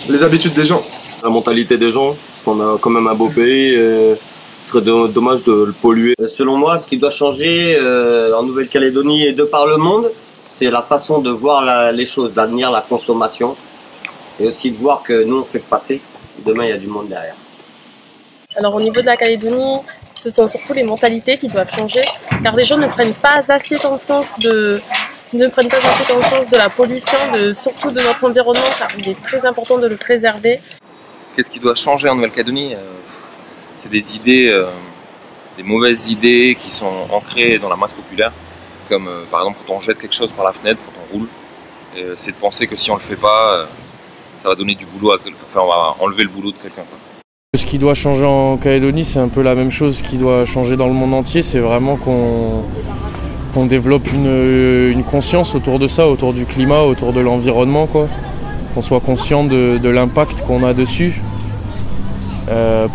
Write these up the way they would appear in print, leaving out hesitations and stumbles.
les habitudes des gens. La mentalité des gens, parce qu'on a quand même un beau pays, ce serait dommage de le polluer. Selon moi, ce qui doit changer en Nouvelle-Calédonie et de par le monde, c'est la façon de voir les choses, l'avenir, la consommation, et aussi de voir que nous on fait passer, demain il y a du monde derrière. Alors au niveau de la Calédonie, ce sont surtout les mentalités qui doivent changer, car les gens ne prennent pas assez conscience de la pollution, surtout de notre environnement, car il est très important de le préserver. Qu'est-ce qui doit changer en Nouvelle-Calédonie? C'est des idées, des mauvaises idées qui sont ancrées dans la masse populaire, comme par exemple quand on jette quelque chose par la fenêtre, quand on roule. C'est de penser que si on le fait pas, ça va donner du boulot à quelqu'un, enfin on va enlever le boulot de quelqu'un. Ce qui doit changer en Calédonie, c'est un peu la même chose qui doit changer dans le monde entier, c'est vraiment qu'on développe une conscience autour de ça, autour du climat, autour de l'environnement, quoi. Qu'on soit conscient de l'impact qu'on a dessus,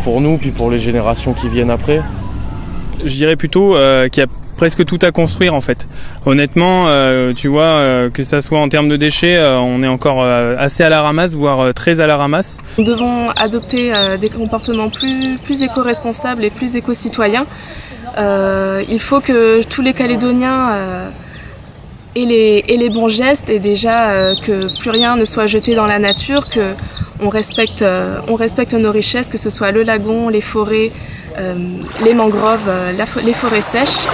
pour nous, puis pour les générations qui viennent après. Je dirais plutôt qu'il y a presque tout à construire en fait. Honnêtement, tu vois, que ça soit en termes de déchets, on est encore assez à la ramasse, voire très à la ramasse. Nous devons adopter des comportements plus éco-responsables et plus éco-citoyens. Il faut que tous les Calédoniens aient les bons gestes et déjà que plus rien ne soit jeté dans la nature, qu'on respecte nos richesses, que ce soit le lagon, les forêts, les mangroves, les forêts sèches.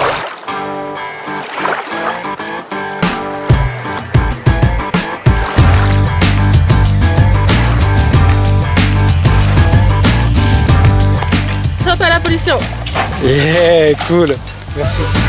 Stop à la pollution! Yeah, cool. Merci.